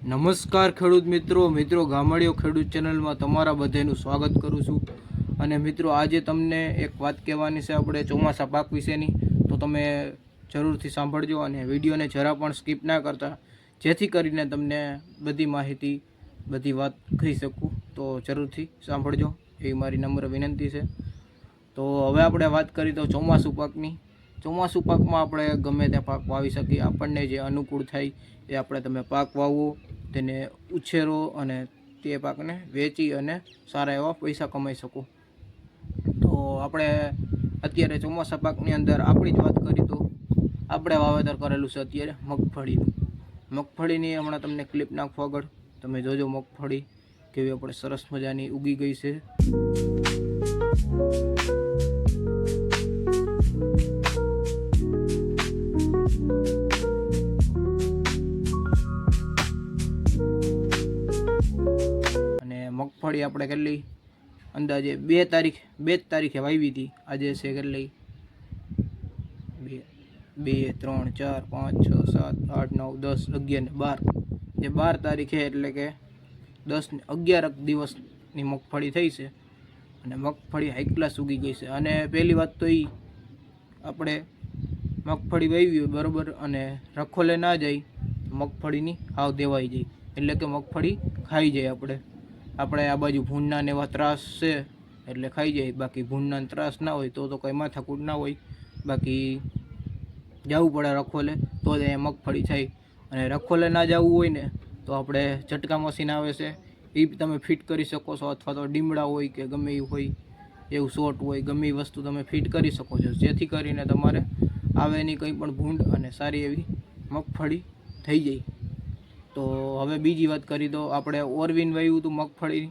નમસ્કાર ખેડૂત મિત્રો ગામડિયો ખેડૂત ચેનલમાં તમારા બધાનું સ્વાગત કરું છું। અને મિત્રો આજે તમને એક વાત કહેવાની છે આપણે ચોમાસા પાક વિશેની, તો તમે જરૂરથી સાંભળજો અને વિડીયોને જરા પણ સ્કીપ ના કરતા, જેથી કરીને તમને બધી માહિતી બધી વાત કહી શકું। તો જરૂરથી સાંભળજો એવી મારી નમ્ર વિનંતી છે। તો હવે આપણે વાત કરી તો ચોમાસું પાકની। ચોમાસું પાકમાં આપણે ગમે તે પાક વાવી શકીએ, આપણને જે અનુકૂળ થાય એ આપણે તમે પાક વાવો, તેને ઉછેરો અને તે પાકને વેચી અને સારા એવા પૈસા કમાઈ શકો। તો આપણે અત્યારે ચોમાસા પાકની અંદર આપણી જ વાત કરી તો આપણે વાવેતર કરેલું છે અત્યારે મગફળીનું। મગફળીની હમણાં તમને ક્લિપ નાખવા આગળ તમે જોજો મગફળી કેવી આપણે સરસ મજાની ઉગી ગઈ છે। મગફળી આપણે કેટલી અંદાજે 2 તારીખે વાવી હતી। આજે છે કેટલી 2 3 4 5 6 7 8 9 10 11 ને 12, જે 12 તારીખે એટલે કે 11 દિવસની મગફળી થઈ છે અને મગફળી હાઈ ક્લાસ ઉગી ગઈ છે। અને પહેલી વાત તો એ આપણે મગફળી વાવી બરાબર અને રખોલે ના જાય, મગફળીની હાવ દેવાઈ જાય, એટલે કે મગફળી ખાઈ જાય। આપણે આ બાજુ ભૂંડના ને એવા ત્રાસ છે એટલે ખાઈ જાય, બાકી ભૂંડના ત્રાસ ના હોય તો કંઈ માથાકૂટ ના હોય, બાકી જવું પડે રખોલે તો જ અહીંયા મગફળી થાય। અને રખોલે ના જવું હોય ને તો આપણે ઝટકા મશીન આવે છે, એ તમે ફિટ કરી શકો છો, અથવા તો ડીમડા હોય કે ગમે એવું હોય, એવું શોર્ટ હોય, ગમે એ વસ્તુ તમે ફિટ કરી શકો છો, જેથી કરીને તમારે આવે નહીં કંઈ પણ ભૂંડ અને સારી એવી મગફળી થઈ જાય। તો હવે બીજી વાત કરી તો આપણે ઓરવીન વાવ્યું હતું મગફળી,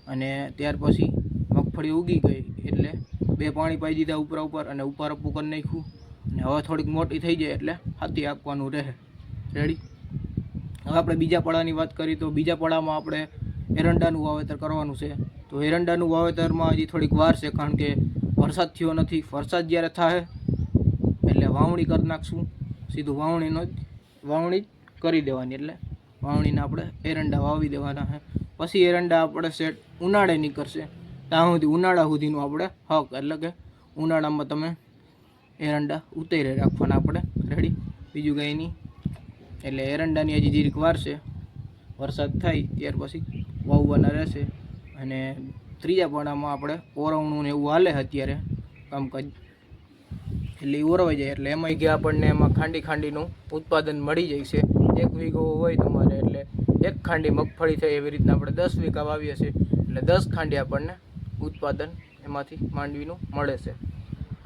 અને ત્યાર પછી મગફળી ઉગી ગઈ એટલે 2 પાણી પાઈ દીધા ઉપર અને ઉપર કરી નાખ્યું, અને હવે થોડીક મોટી થઈ જાય એટલે હાથી આપવાનું રહે। રેડી। હવે આપણે બીજા પડાની વાત કરી તો બીજા પડામાં આપણે એરંડાનું વાવેતર કરવાનું છે। તો એરંડાનું વાવેતરમાં હજી થોડીક વાર છે, કારણ કે વરસાદ થયો નથી। વરસાદ જ્યારે થાય એટલે વાવણી કરી નાખશું, સીધું વાવણી કરી દેવાની, એટલે વાવણીને આપણે એરંડા વાવી દેવાના છે। પછી એરંડા આપણે સેટ ઉનાળે નીકળશે, ત્યાં સુધી ઉનાળા સુધીનું આપણે હક, એટલે કે ઉનાળામાં તમે એરંડા ઉતારી રાખવાના આપણે। રેડી। બીજું કંઈ નહીં, એટલે એરંડાની હજી જીરીક વાર છે, વરસાદ થાય ત્યાર પછી વાવવાના રહેશે। અને ત્રીજા પાડામાં આપણે ઓરવણું ને એવું હાલે અત્યારે કામકાજ, એટલે એ ઓરવાઈ જાય એટલે એમાં કે આપણને એમાં ખાંડીનું ઉત્પાદન મળી જાય છે। 1 વીઘો હોય તમારે એટલે 1 ખાંડી મગફળી થાય, એવી રીતના આપણે 10 વીઘા વાવીએ છીએ એટલે 10 ખાંડી આપણને ઉત્પાદન એમાંથી માંડવીનું મળે છે।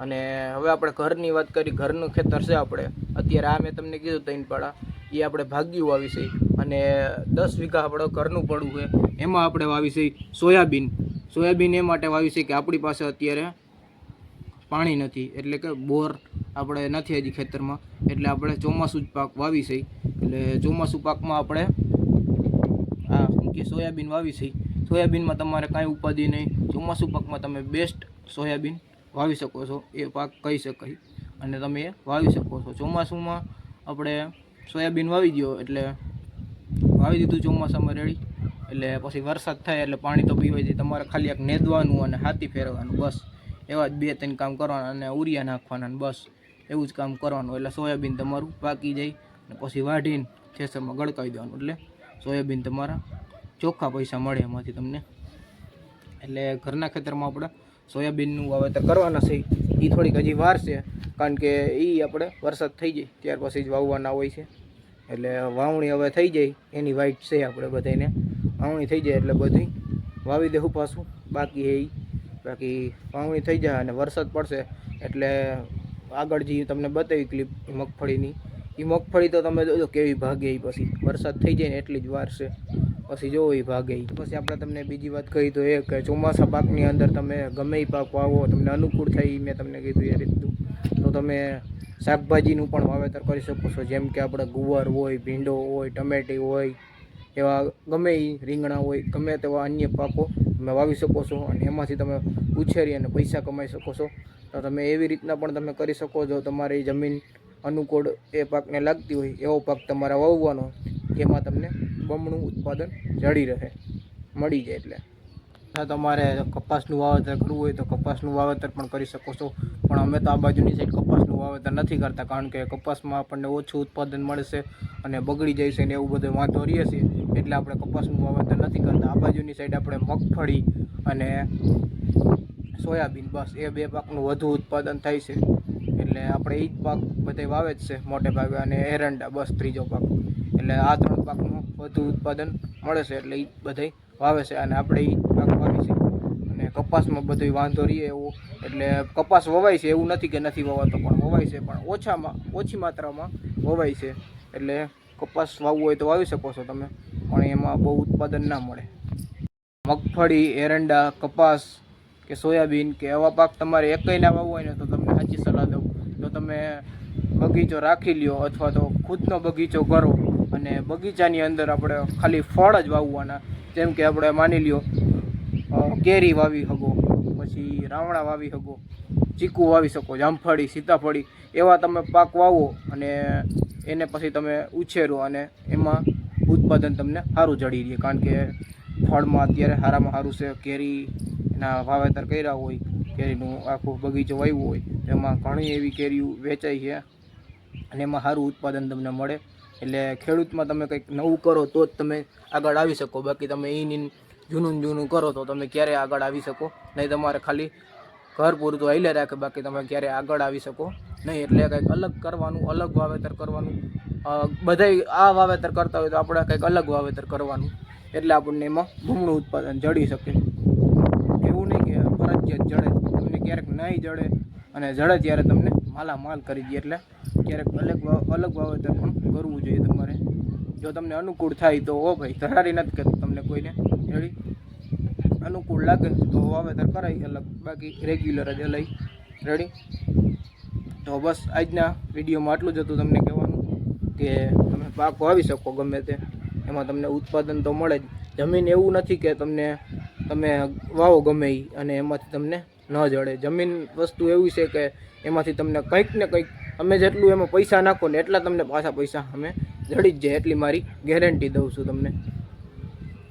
અને હવે આપણે ઘરની વાત કરી, ઘરનું ખેતર છે આપણે અત્યારે, આ મેં તમને કીધું 3 પાડા એ આપણે ભાગ્યું વાવી છે, અને 10 વીઘા આપણે ઘરનું પડવું છે, એમાં આપણે વાવી છે સોયાબીન એ માટે વાવી છે કે આપણી પાસે અત્યારે પાણી નથી, એટલે કે બોર આપણે નથી હજી ખેતરમાં, એટલે આપણે ચોમાસું જ પાક વાવી છે। એટલે ચોમાસું પાકમાં આપણે આ શું કે સોયાબીન વાવી છે। સોયાબીનમાં તમારે કાંઈ ઉપાધિ નહીં, ચોમાસું પાકમાં તમે બેસ્ટ સોયાબીન વાવી શકો છો, એ પાક કહી શકાય, અને તમે એ વાવી શકો છો। ચોમાસુમાં આપણે સોયાબીન વાવી દો એટલે વાવી દીધું ચોમાસામાં રેડી, એટલે પછી વરસાદ થાય એટલે પાણી તો પીવાય જાય, તમારે ખાલી એક નેદવાનું અને હાથી ફેરવવાનું, બસ એવા જ 2-3 કામ કરવાના, અને ઉરિયા નાખવાના, બસ એવું જ કામ કરવાનું, એટલે સોયાબીન તમારું પાકી જાય, અને પછી વાઢીને થેસરમાં ગળકાવી દેવાનું, એટલે સોયાબીન તમારા ચોખ્ખા પૈસા મળે એમાંથી તમને। એટલે ઘરના ખેતરમાં આપણે સોયાબીનનું વાવેતર કરવાના છે, એ થોડીક હજી વાર છે, કારણ કે એ આપણે વરસાદ થઈ જાય ત્યાર પછી જ વાવવાના હોય છે। એટલે વાવણી હવે થઈ જાય એની વાઈટ છે, આપણે બધાને વાવણી થઈ જાય એટલે બધી વાવી દેવું પાછું, બાકી વાવણી થઈ જાય અને વરસાદ પડશે એટલે આગળ જે તમને બતાવી ક્લિપ મગફળીની, એ મગફળી તો તમે જોજો કેવી ભાગે, પછી વરસાદ થઈ જાય ને એટલી જ વાર છે, પછી જોવો એ ભાગે। પછી આપણે તમને બીજી વાત કહી તો એ કે ચોમાસા પાકની અંદર તમે ગમે એ પાક વાવો, તમને અનુકૂળ થાય, મેં તમને કીધું એ રીતનું, તો તમે શાકભાજીનું પણ વાવેતર કરી શકો છો, જેમ કે આપણે ગુવાર હોય, ભીંડો હોય, ટમેટી હોય, એવા ગમે એ રીંગણા હોય, ગમે તેવા અન્ય પાકો તમે વાવી શકો છો, અને એમાંથી તમે ઉછેરી અને પૈસા કમાઈ શકો છો। તો તમે એવી રીતના પણ તમે કરી શકો છો, તમારી જમીન અનુકૂળ એ પાકને લાગતી હોય એવો પાક તમારે વાવવાનો, એમાં તમને બમણું ઉત્પાદન જળી રહે મળી જાય. એટલે જો તમારે કપાસનું વાવેતર કરવું હોય તો કપાસનું વાવેતર પણ કરી શકો છો, પણ અમે તો આ બાજુની સાઈડ કપાસનું વાવેતર નથી કરતા, કારણ કે કપાસમાં આપણને ઓછું ઉત્પાદન મળે છે અને બગડી જાય છે ને એવું બધું વાંધો રહે છે, એટલે આપણે કપાસનું વાવેતર નથી કરતા. આ બાજુની સાઈડ આપણે મગફળી અને સોયાબીન, બસ એ બે પાકનું વધુ ઉત્પાદન થાય છે, એટલે આપણે એ જ પાક બધા વાવે જ છે મોટે ભાગે, અને એરંડા બસ ત્રીજો પાક. એટલે આ 3 પાકનું વધુ ઉત્પાદન મળે છે, એટલે એ બધા વાવે છે અને આપણે એ પાક વાવી છે. અને કપાસમાં બધું વાંધો રહીએ એવું, એટલે કપાસ વવાય છે, એવું નથી કે નથી વવાતો, પણ વવાય છે, પણ ઓછી માત્રામાં વવાય છે. એટલે કપાસ વાવવું હોય તો વાવી શકો છો તમે, પણ એમાં બહુ ઉત્પાદન ના મળે. મગફળી, એરંડા, કપાસ કે સોયાબીન કે એવા પાક તમારે એકય ના વાવવું હોય ને તો તમને સાચી સલાહ દઉં, તો તમે બગીચો રાખી લ્યો અથવા તો ખુદનો બગીચો કરો, અને બગીચાની અંદર આપણે ખાલી ફળ જ વાવવાના. જેમ કે આપણે માની લ્યો કેરી વાવી શકો, પછી રાવણા વાવી શકો, ચીકુ વાવી શકો, જામફળી, સીતાફળી, એવા તમે પાક વાવો અને એને પછી તમે ઉછેરો અને એમાં ઉત્પાદન તમને સારું જડી રહે. કારણ કે ફળમાં અત્યારે સારામાં સારું છે કેરીના વાવેતર કર્યા હોય, કેરીનું આખું બગીચો વાવ્યો હોય, એમાં ઘણી એવી કેરીઓ વેચાય છે અને એમાં સારું ઉત્પાદન તમને મળે. એટલે ખેડૂતમાં તમે કંઈક નવું કરો તો જ તમે આગળ આવી શકો, બાકી તમે જૂનું કરો તો તમે ક્યારેય આગળ આવી શકો નહીં. તમારે ખાલી ઘર પૂરતું હાલે રાખે, બાકી તમે ક્યારેય આગળ આવી શકો નહીં. એટલે કંઈક અલગ કરવાનું, અલગ વાવેતર કરવાનું. બધાય આ વાવેતર કરતા હોય તો આપણે કંઈક અલગ વાવેતર કરવાનું, એટલે આપણને એમાં બમણું ઉત્પાદન જડી શકે. એવું નહીં કે ફરજિયાત જડે, તમને ક્યારેક નહીં જડે અને જડે ત્યારે તમને માલામાલ કરી દે. એટલે ક્યારેક અલગ વાવેતર પણ કરવું જોઈએ તમારે. જો તમને અનુકૂળ થાય તો ભાઈ, ધરારી નથી કરતું, તમને કોઈને જડી અનુકૂળ લાગે તો વાવેતર કરાય અલગ, બાકી રેગ્યુલર જ હલાય. રેડી? તો બસ આજના વિડીયોમાં આટલું જ હતું તમને કહેવાનું, કે તમે પાક વાવી શકો ગમે તે, એમાં તમને ઉત્પાદન તો મળે જ. જમીન એવું નથી કે તમે વાવો ગમે એ અને એમાંથી તમને ન જડે. જમીન વસ્તુ એવી છે કે એમાંથી તમને કંઈક ને કંઈક, અમે જેટલું એમાં પૈસા નાખો ને એટલા તમને પાછા પૈસા અમે જડી જ જાય, એટલી મારી ગેરંટી દઉં છું તમને.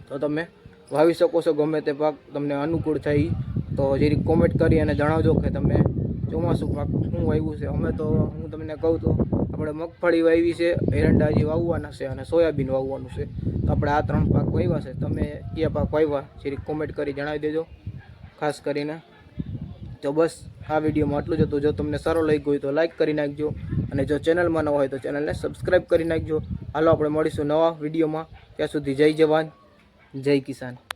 તો તમે વાવી શકો છો ગમે તે પાક, તમને અનુકૂળ થાય તો જરીક કોમેન્ટ કરી અને જણાવજો કે તમે ચોમાસું પાક શું વાવ્યું છે. અમે તો હું તમને કહું તો આપણે મગફળી વાવી છે, એરંડા હજી વાવવાના છે અને સોયાબીન વાવવાનું છે. તો આપણે આ 3 પાક વાવ્યા છે. તમે કયા પાક વાવ્યા જરીક કોમેન્ટ કરી જણાવી દેજો ખાસ કરીને. તો બસ આ વિડીયોમાં આટલું જ હતું. જો તમને સારો લાગ્યો હોય તો લાઈક કરી નાખજો, અને જો ચેનલમાં ન હોય તો ચેનલને સબસ્ક્રાઈબ કરી નાખજો. હાલો આપણે મળીશું નવા વિડીયોમાં. ત્યાં સુધી જય જવાન, જય કિસાન.